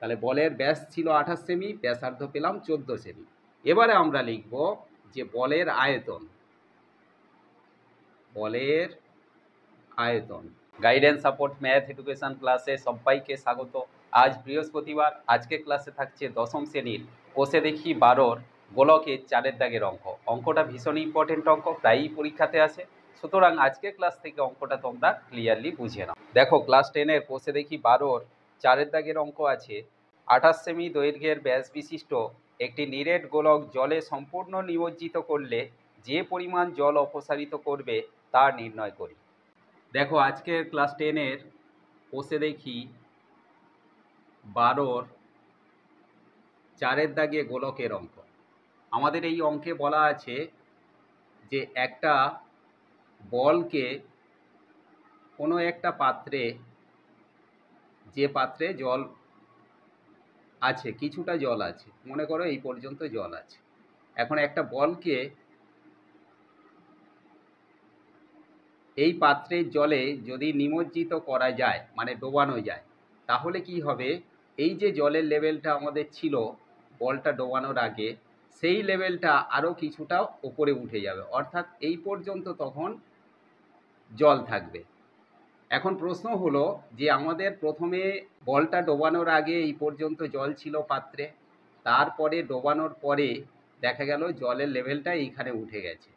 তাহলে বলের ব্যাস ছিল 28 সেমি, ব্যাসার্ধ পেলাম 14 সেমি। এবারে আমরা লিখব যে বলের আয়তন। বলের আয়তন। গাইডেন্স সাপোর্ট ম্যাথ এডুকেশন ক্লাসে সবাইকে স্বাগত। আজ বৃহস্পতিবার, আজকে ক্লাসে থাকছে দশম শ্রেণীর কোষে দেখি 12-র গোলকের 4-এর দাগের অঙ্ক। অঙ্কটা ভীষণ ইম্পর্টেন্ট অঙ্ক, প্রায়ই পরীক্ষাতে আসে, সুতরাং আজকে ক্লাস থেকে অঙ্কটা তোমরা ক্লিয়ারলি বুঝে নাও। দেখো, ক্লাস 10-এর কোষে দেখি 12-র 4-এর দাগের অঙ্ক আছে। 28 সেমি দৈর্ঘ্যের ব্যাস বিশিষ্ট একটি নিরেট গোলক জলে সম্পূর্ণ নিমজ্জিত করলে যে পরিমাণ জল অপসারিত করবে তা নির্ণয় করি। দেখো, আজকের ক্লাস 10-এর কোষে দেখি 12-র 4-এর দাগে গোলকের অঙ্ক। আমাদের এই অঙ্কে বলা আছে যে একটা বলকে কোনো একটা পাত্রে, যে পাত্রে জল আছে, কিছুটা জল আছে, মনে করো এই পর্যন্ত জল আছে। এখন একটা বলকে এই পাত্রের জলে যদি নিমজ্জিত করা যায়, মানে ডোবানো যায়, তাহলে কি হবে? এই যে জলের লেভেলটা আমাদের ছিল বলটা ডোবানোর আগে, সেই লেভেলটা আরও কিছুটা উপরে উঠে যাবে, অর্থাৎ এই পর্যন্ত তখন জল থাকবে। এখন প্রশ্ন হলো যে আমাদের প্রথমে বলটা ডোবানোর আগে এই পর্যন্ত জল ছিল পাত্রে, তারপরে ডোবানোর পরে দেখা গেল জলের লেভেলটা এইখানে উঠে গেছে।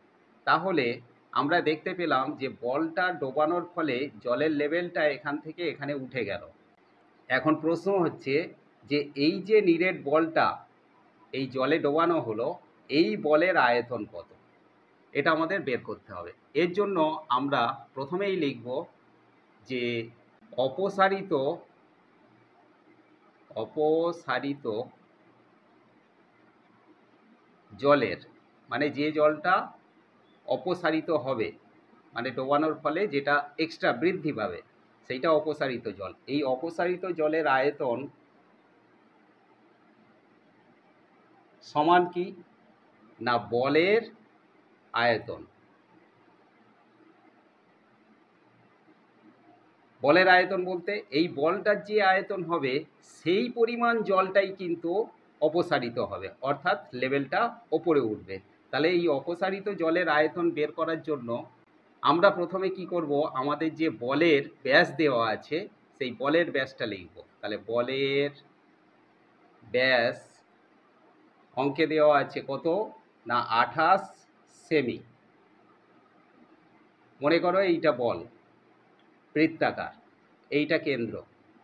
তাহলে আমরা দেখতে পেলাম যে বলটা ডোবানোর ফলে জলের লেভেলটা এখান থেকে এখানে উঠে গেল। এখন প্রশ্ন হচ্ছে যে এই যে নিরেট বলটা এই জলে ডোবানো হলো, এই বলের আয়তন কত, এটা আমাদের বের করতে হবে। এর জন্য আমরা প্রথমেই লিখব যে অপসারিত জলের, মানে যে জলটা অপসারিত হবে, মানে ডোবানোর ফলে যেটা এক্সট্রা বৃদ্ধি পাবে, সেইটা অপসারিত জল। এই অপসারিত জলের আয়তন সমান কি না বলের আয়তন। বলের আয়তন বলতে এই বলটার যে আয়তন হবে সেই পরিমাণ জলটাই কিন্তু অপসারিত হবে, অর্থাৎ লেভেলটা ওপরে উঠবে। তাহলে এই অপসারিত জলের আয়তন বের করার জন্য আমরা প্রথমে কি করব, আমাদের যে বলের ব্যাস দেওয়া আছে সেই বলের ব্যাসটা লিখব। তাহলে বলের ব্যাস অঙ্কে দেওয়া আছে কত না 28 সেমি। মনে করো এইটা বল বৃত্তাকার, এইটা কেন্দ্র,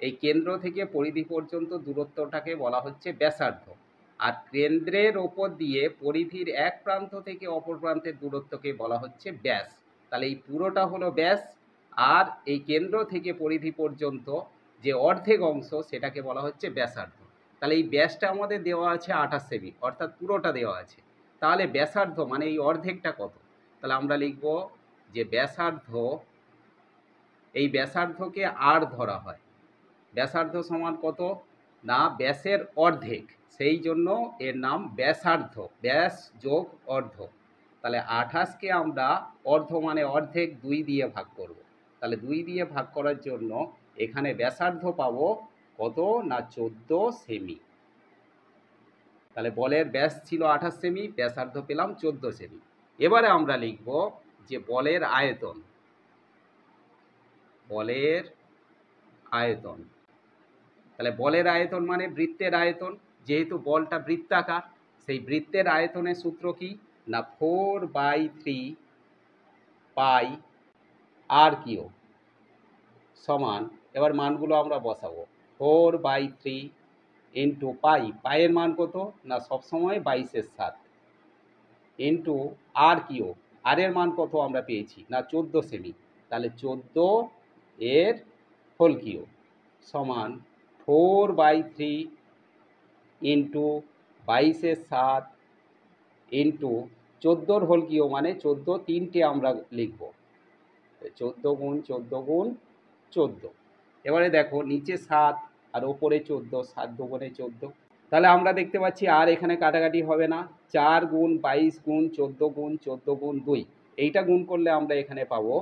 এই কেন্দ্র থেকে পরিধি পর্যন্ত দূরত্বটাকে বলা হচ্ছে ব্যাসার্ধ। আর কেন্দ্রের ওপর দিয়ে পরিধির এক প্রান্ত থেকে অপর প্রান্তের দূরত্বকে বলা হচ্ছে ব্যাস। তাহলে এই পুরোটা হলো ব্যাস, আর এই কেন্দ্র থেকে পরিধি পর্যন্ত যে অর্ধেক অংশ সেটাকে বলা হচ্ছে ব্যাসার্ধ। তাহলে এই ব্যাসটা আমাদের দেওয়া আছে 28 সেমি, অর্থাৎ পুরোটা দেওয়া আছে। তাহলে ব্যাসার্ধ মানে এই অর্ধেকটা কত? তাহলে আমরা লিখব যে ব্যাসার্ধ, এই ব্যাসার্ধকে আর ধরা হয়। ব্যাসার্ধ সমান কত না ব্যাসের অর্ধেক, সেই জন্য এর নাম ব্যাসার্ধ, ব্যাস যোগ অর্ধ। তাহলে 28কে আমরা অর্ধ মানে অর্ধেক 2 দিয়ে ভাগ করব। তাহলে 2 দিয়ে ভাগ করার জন্য এখানে ব্যাসার্ধ পাবো কত না 14 সেমি। তাহলে বলের ব্যাস ছিল 28 সেমি, ব্যাসার্ধ পেলাম 14 সেমি। এবারে আমরা লিখব যে বলের আয়তন। বলের আয়তন, তাহলে বলের আয়তন মানে বৃত্তের আয়তন, যেহেতু বলটা বৃত্তাকার, সেই বৃত্তের আয়তনের সূত্র কি না 4/3 পাই আর কিউ সমান, এবার মানগুলো আমরা বসাবো, 4/3 ইন্টু পাই, পাইয়ের মান কত না সবসময় 22/7 ইন্টু আর কিউ, আর এর মান কত আমরা পেয়েছি না 14 সেমি। তাহলে 14 এর হোল কিউ সমান 4/3 ইন্টু 22/7 ইন্টু 14 হোল কিউ মানে 14 তিনটে আমরা লিখব, 14 গুণ 14 গুণ 14। এবারে দেখো নিচে 7 আর ওপরে 14, 7 দুগুণে 14। তাহলে আমরা দেখতে পাচ্ছি আর এখানে কাটাকাটি হবে না, 4 গুণ 22 গুণ 14 গুণ 14 গুণ 2, এইটা গুণ করলে আমরা এখানে পাবো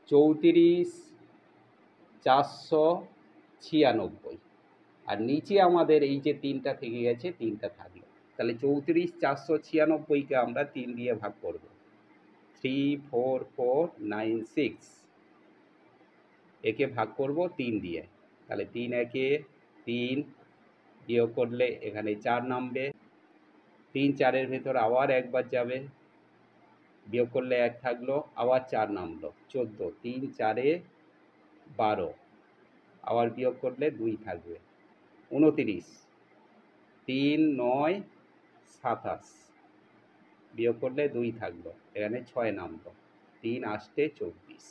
34,496। আর নিচে আমাদের এই যে 3টা থেকে গেছে, 3টা থাকলো। তাহলে 34,496কে আমরা 3 দিয়ে ভাগ করব। 34496 একে ভাগ করব 3 দিয়ে। তাহলে 3 একে 3, বিয়োগ করলে এখানে 4 নামবে। 3 4-এর ভেতর আবার একবার যাবে, বিয়োগ করলে 1 থাকলো, আবার 4 নামলো, 14। 3 4-এ 12, আবার বিয়োগ করলে 2 থাকবে, 29। 3 9 27, বিয়োগ করলে 2 থাকলো, এখানে 6 নামলো, 3 8 24।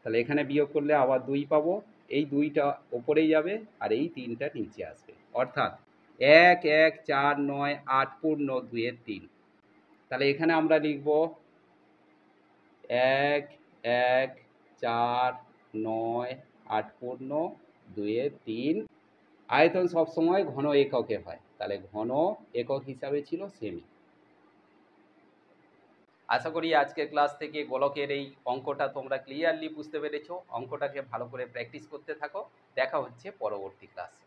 তাহলে এখানে বিয়োগ করলে আবার 2 পাবো, এই 2টা ওপরেই যাবে আর এই 3টা নিচে আসবে, অর্থাৎ 1 1 4 9 8 পূর্ণ 2-এর 3। তাহলে এখানে আমরা লিখব 1 1 4 9 8 পূর্ণ 2-এর 3। আয়তন সবসময় ঘন এককে হয়, তাহলে ঘন একক হিসাবে ছিল সেমি। আশা করি আজকের ক্লাস থেকে গোলকের এই অঙ্কটা তোমরা ক্লিয়ারলি বুঝতে পেরেছো। অঙ্কটাকে ভালো করে প্র্যাকটিস করতে থাকো। দেখা হচ্ছে পরবর্তী ক্লাসে।